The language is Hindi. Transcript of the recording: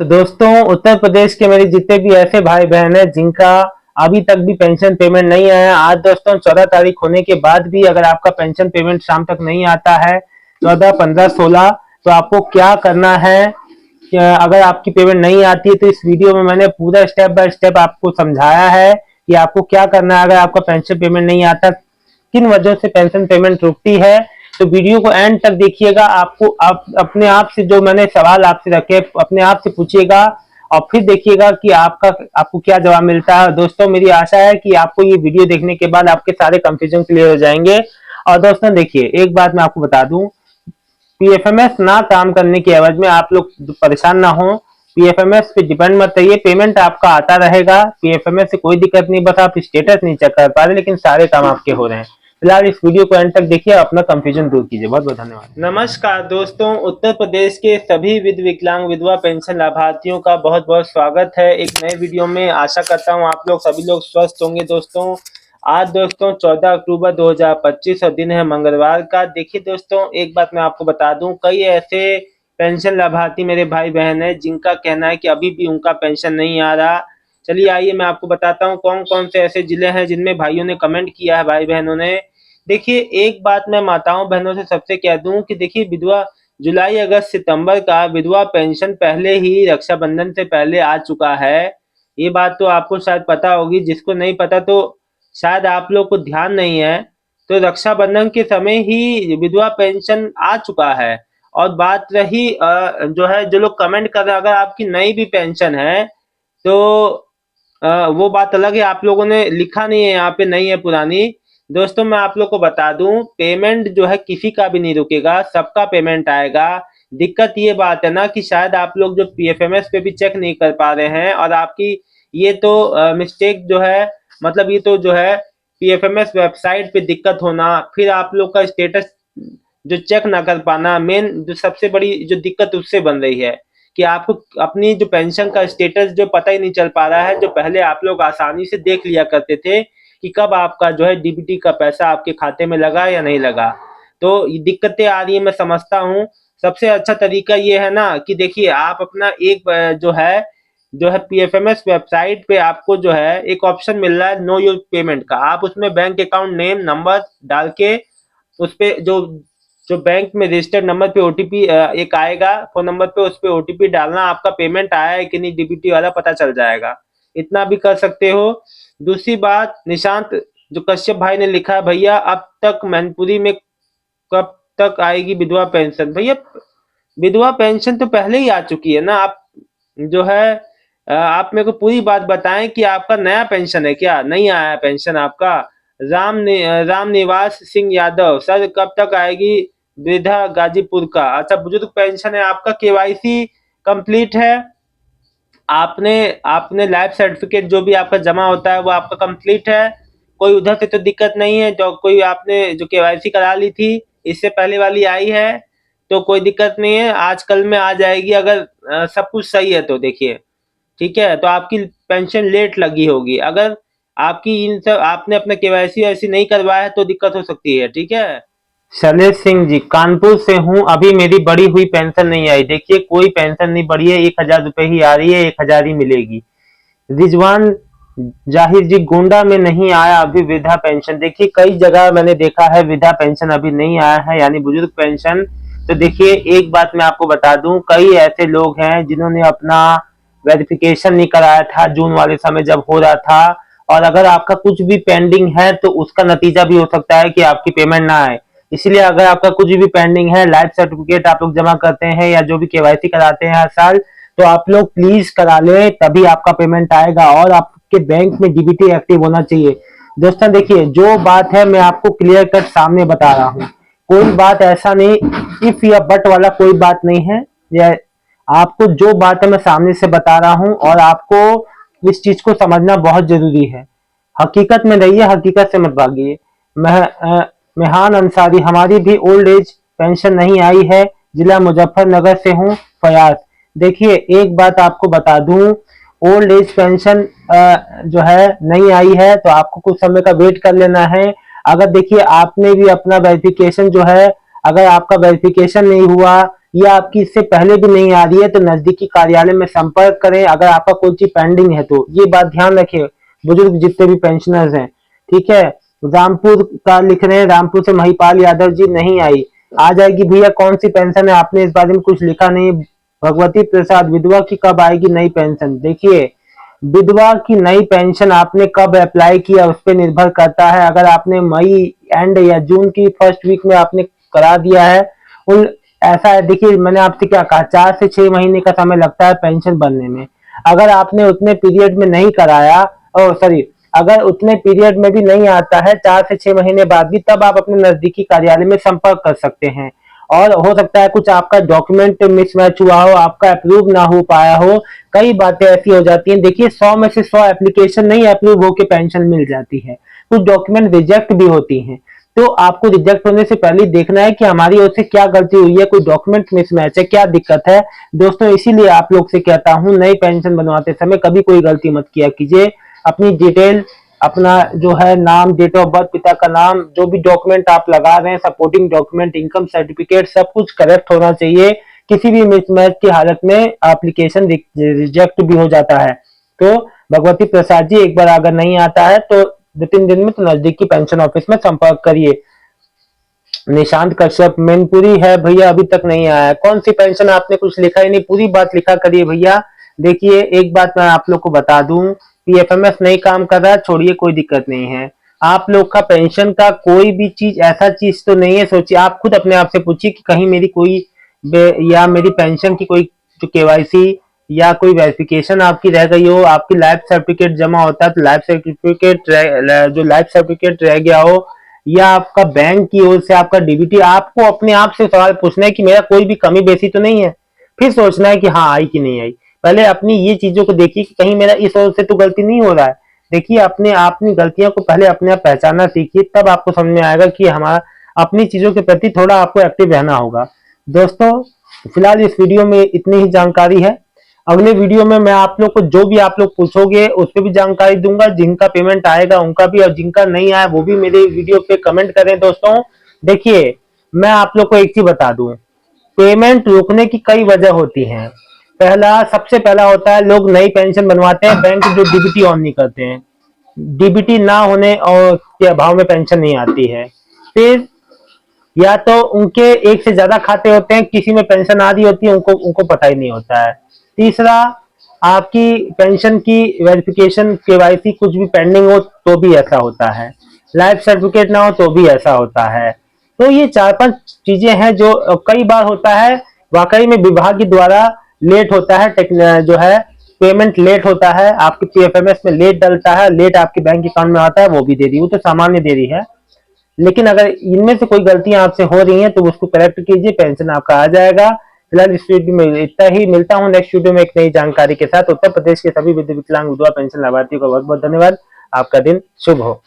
तो दोस्तों, उत्तर प्रदेश के मेरे जितने भी ऐसे भाई बहन हैं जिनका अभी तक भी पेंशन पेमेंट नहीं आया, आज दोस्तों 14 तारीख होने के बाद भी अगर आपका पेंशन पेमेंट शाम तक नहीं आता है 14, 15, 16, तो आपको क्या करना है। अगर आपकी पेमेंट नहीं आती है तो इस वीडियो में मैंने पूरा स्टेप बाय स्टेप आपको समझाया है कि आपको क्या करना है अगर आपका पेंशन पेमेंट नहीं आता, किन वजह से पेंशन पेमेंट रुकती है। तो वीडियो को एंड तक देखिएगा। आपको आप अपने आप से जो मैंने सवाल आपसे रखे अपने आप से पूछिएगा और फिर देखिएगा कि आपको क्या जवाब मिलता है। दोस्तों, मेरी आशा है कि आपको ये वीडियो देखने के बाद आपके सारे कंफ्यूजन क्लियर हो जाएंगे। और दोस्तों देखिए, एक बात मैं आपको बता दूं, पीएफएमएस ना काम करने की एवज में आप लोग परेशान ना हो। पीएफएमएस पे डिपेंड मत रहिए, पेमेंट आपका आता रहेगा। पीएफएमएस से कोई दिक्कत नहीं, बस आप स्टेटस नहीं चेक कर पा रहे, लेकिन सारे काम आपके हो रहे हैं। फिलहाल इस वीडियो को एंड तक देखिए, अपना कंफ्यूजन दूर कीजिए। बहुत बहुत धन्यवाद। नमस्कार दोस्तों, उत्तर प्रदेश के सभी विकलांग विधवा पेंशन लाभार्थियों का बहुत बहुत स्वागत है एक नए वीडियो में। आशा करता हूँ आप लोग सभी लोग स्वस्थ होंगे। दोस्तों, आज दोस्तों 14 अक्टूबर 2025 और दिन है मंगलवार का। देखिए दोस्तों, एक बात मैं आपको बता दूं, कई ऐसे पेंशन लाभार्थी मेरे भाई बहन है जिनका कहना है कि अभी भी उनका पेंशन नहीं आ रहा। चलिए आइए मैं आपको बताता हूं कौन कौन से ऐसे जिले हैं जिनमें भाइयों ने कमेंट किया है, भाई बहनों ने। देखिए, एक बात मैं माताओं बहनों से सबसे कह दूं कि देखिए, विधवा जुलाई अगस्त सितंबर का विधवा पेंशन पहले ही रक्षाबंधन से पहले आ चुका है। ये बात तो आपको शायद पता होगी, जिसको नहीं पता तो शायद आप लोग को ध्यान नहीं है। तो रक्षाबंधन के समय ही विधवा पेंशन आ चुका है। और बात रही जो है, जो लोग कमेंट कर रहे हैं, अगर आपकी नई भी पेंशन है तो वो बात अलग है, आप लोगों ने लिखा नहीं है यहाँ पे नई है पुरानी। दोस्तों, मैं आप लोग को बता दूं, पेमेंट जो है किसी का भी नहीं रुकेगा, सबका पेमेंट आएगा। दिक्कत ये बात है ना कि शायद आप लोग जो पीएफएमएस पे भी चेक नहीं कर पा रहे हैं, और आपकी ये तो मिस्टेक जो है, मतलब ये तो जो है पीएफएमएस वेबसाइट पे दिक्कत होना, फिर आप लोग का स्टेटस जो चेक ना कर पाना, मेन जो सबसे बड़ी जो दिक्कत उससे बन रही है कि आपको अपनी जो पेंशन का स्टेटस जो पता ही नहीं चल पा रहा है। जो पहले आप लोग आसानी से देख लिया करते थे कि कब आपका जो है डीबीटी का पैसा आपके खाते में लगा या नहीं लगा, तो ये दिक्कतें आ रही है, मैं समझता हूँ। सबसे अच्छा तरीका ये है ना कि देखिए, आप अपना एक जो है पीएफएमएस वेबसाइट पे आपको जो है एक ऑप्शन मिल रहा है नो योर पेमेंट का। आप उसमें बैंक अकाउंट नेम नंबर डाल के उस पे जो जो बैंक में रजिस्टर्ड नंबर पे ओटीपी एक आएगा, फोन नंबर पे, उस पे ओटीपी डालना, आपका पेमेंट आया है कि नहीं डीबीटी वाला पता चल जाएगा। इतना भी कर सकते हो। दूसरी बात, निशांत जो कश्यप भाई ने लिखा है, भैया अब तक मैनपुरी में कब तक आएगी विधवा पेंशन। भैया, विधवा पेंशन तो पहले ही आ चुकी है ना। आप जो है आप मेरे को पूरी बात बताएं कि आपका नया पेंशन है क्या, नहीं आया पेंशन आपका। राम निवास सिंह यादव, सर कब तक आएगी वृद्धा गाजीपुर का। अच्छा, बुजुर्ग पेंशन है आपका, केवाईसी कंप्लीट है, आपने आपने लाइफ सर्टिफिकेट जो भी आपका जमा होता है वो आपका कंप्लीट है, कोई उधर से तो दिक्कत नहीं है। जो कोई आपने जो केवाईसी करा ली थी इससे पहले वाली आई है तो कोई दिक्कत नहीं है, आजकल में आ जाएगी अगर सब कुछ सही है तो। देखिए, ठीक है, तो आपकी पेंशन लेट लगी होगी। अगर आपकी इन सब आपने अपना केवाईसी वैसी नहीं करवाया है तो दिक्कत हो सकती है। ठीक है। शैलेश सिंह जी, कानपुर से हूँ, अभी मेरी बढ़ी हुई पेंशन नहीं आई। देखिए, कोई पेंशन नहीं बढ़ी है, 1,000 रुपए ही आ रही है, 1,000 ही मिलेगी। रिजवान जाहिर जी, गोंडा में नहीं आया अभी वृद्धा पेंशन। देखिए, कई जगह मैंने देखा है वृद्धा पेंशन अभी नहीं आया है, यानी बुजुर्ग पेंशन। तो देखिए, एक बात मैं आपको बता दूं, कई ऐसे लोग हैं जिन्होंने अपना वेरिफिकेशन नहीं कराया था जून वाले समय जब हो रहा था, और अगर आपका कुछ भी पेंडिंग है तो उसका नतीजा भी हो सकता है कि आपकी पेमेंट ना आए। इसलिए अगर आपका कुछ भी पेंडिंग है, लाइफ सर्टिफिकेट आप लोग जमा करते हैं या जो भी केवाईसी कराते हैं हर साल, तो आप लोग प्लीज करा ले, तभी आपका पेमेंट आएगा। और आपके बैंक में डीबीटी एक्टिव होना चाहिए। दोस्तों देखिए, जो बात है मैं आपको क्लियर कट सामने बता रहा हूँ, कोई बात ऐसा नहीं इफ या बट वाला कोई बात नहीं है। या आपको जो बात है मैं सामने से बता रहा हूँ, और आपको इस चीज को समझना बहुत जरूरी है। हकीकत में रहिए, हकीकत से मत भागिए। मेहान अंसारी, हमारी भी ओल्ड एज पेंशन नहीं आई है, जिला मुजफ्फरनगर से हूँ, फयाज। देखिए, एक बात आपको बता दूं, ओल्ड एज पेंशन जो है नहीं आई है तो आपको कुछ समय का वेट कर लेना है। अगर देखिए, आपने भी अपना वेरिफिकेशन जो है, अगर आपका वेरिफिकेशन नहीं हुआ या आपकी इससे पहले भी नहीं आ रही है तो नजदीकी कार्यालय में संपर्क करें अगर आपका कोई चीज पेंडिंग है तो। ये बात ध्यान रखें बुजुर्ग जितने भी पेंशनर्स हैं, ठीक है। रामपुर का लिख रहे हैं, रामपुर से महिपाल यादव जी नहीं आई, आ जाएगी भैया। कौन सी पेंशन है, आपने इस बारे में कुछ लिखा नहीं। भगवती प्रसाद, विधवा की कब आएगी नई पेंशन? देखिए, विधवा की नई पेंशन आपने कब अप्लाई किया उस पर निर्भर करता है। अगर आपने मई एंड या जून की फर्स्ट वीक में आपने करा दिया है, उन ऐसा है, देखिए मैंने आपसे क्या कहा, 4 से 6 महीने का समय लगता है पेंशन बनने में। अगर आपने उतने पीरियड में नहीं कराया, ओ सॉरी, अगर उतने पीरियड में भी नहीं आता है 4 से 6 महीने बाद भी, तब आप अपने नजदीकी कार्यालय में संपर्क कर सकते हैं। और हो सकता है कुछ आपका डॉक्यूमेंट मिसमैच हुआ हो, आपका अप्रूव ना हो पाया हो, कई बातें ऐसी हो जाती हैं। देखिए 100 में से 100 एप्लीकेशन नहीं अप्रूव होकर पेंशन मिल जाती है, कुछ डॉक्यूमेंट रिजेक्ट भी होती हैं। तो आपको रिजेक्ट होने से पहले देखना है कि हमारी ओर से क्या गलती हुई है, कोई डॉक्यूमेंट मिसमैच है, क्या दिक्कत है। दोस्तों इसीलिए आप लोग से कहता हूं, नई पेंशन बनवाते समय कभी कोई गलती मत किया कीजिए। अपनी डिटेल, अपना जो है नाम, डेट ऑफ बर्थ, पिता का नाम, जो भी डॉक्यूमेंट आप लगा रहे हैं, सपोर्टिंग डॉक्यूमेंट, इनकम सर्टिफिकेट, सब कुछ करेक्ट होना चाहिए। किसी भी मिसमैच की हालत में एप्लीकेशन रिजेक्ट भी हो जाता है। तो भगवती प्रसाद जी, एक बार अगर नहीं आता है तो 2-3 दिन में तो नजदीकी पेंशन ऑफिस में संपर्क करिए। निशांत कश्यप, मैनपुरी है भैया, अभी तक नहीं आया है। कौन सी पेंशन? आपने कुछ लिखा ही नहीं, पूरी बात लिखा करिए भैया। देखिए एक बात मैं आप लोग को बता दूं, पीएफएमएस नहीं काम कर रहा, छोड़िए, कोई दिक्कत नहीं है। आप लोग का पेंशन का कोई भी चीज ऐसा चीज तो नहीं है, सोचिए, आप खुद अपने आप से पूछिए कि कहीं मेरी कोई या मेरी पेंशन की कोई जो केवाईसी या कोई वेरिफिकेशन आपकी रह गई हो, आपकी लाइफ सर्टिफिकेट जमा होता है तो लाइफ सर्टिफिकेट जो लाइफ सर्टिफिकेट रह गया हो, या आपका बैंक की ओर से आपका डीबीटी, आपको अपने आप से सवाल पूछना है कि मेरा कोई भी कमी बेसी तो नहीं है, फिर सोचना है कि हाँ आई कि नहीं आई। पहले अपनी ये चीजों को देखिए कि कहीं मेरा इस ओर से तो गलती नहीं हो रहा है। देखिए अपने अपनी गलतियों को पहले अपने आप पहचानना सीखिए, तब आपको समझ में आएगा कि हमारा अपनी चीजों के प्रति थोड़ा आपको एक्टिव रहना होगा। दोस्तों फिलहाल इस वीडियो में इतनी ही जानकारी है। अगले वीडियो में मैं आप लोग को जो भी आप लोग पूछोगे उस पर भी जानकारी दूंगा, जिनका पेमेंट आएगा उनका भी, और जिनका नहीं आया वो भी मेरे वीडियो पे कमेंट करें। दोस्तों देखिए, मैं आप लोग को एक चीज बता दूं, पेमेंट रुकने की कई वजह होती हैं। सबसे पहला होता है, लोग नई पेंशन बनवाते हैं, बैंक जो डीबीटी ऑन नहीं करते हैं, डीबीटी ना होने और के अभाव में पेंशन नहीं आती है। फिर या तो उनके एक से ज्यादा खाते होते हैं, किसी में पेंशन आ रही होती है, उनको उनको पता ही नहीं होता है। तीसरा, आपकी पेंशन की वेरिफिकेशन, केवाईसी कुछ भी पेंडिंग हो तो भी ऐसा होता है, लाइफ सर्टिफिकेट ना हो तो भी ऐसा होता है। तो ये 4-5 चीजें हैं जो कई बार होता है, वाकई में विभाग के द्वारा लेट होता है, जो है पेमेंट लेट होता है, आपके पीएफएमएस में लेट डलता है, लेट आपके बैंक अकाउंट में आता है, वो भी देरी, वो तो सामान्य देरी है। लेकिन अगर इनमें से कोई गलतियां आपसे हो रही हैं तो उसको करेक्ट कीजिए, पेंशन आपका आ जाएगा। फिलहाल इस वीडियो में इतना ही, मिलता हूं नेक्स्ट वीडियो में एक नई जानकारी के साथ। उत्तर प्रदेश के सभी विकलांग विधवा पेंशन लाभार्थियों का बहुत बहुत धन्यवाद। आपका दिन शुभ हो।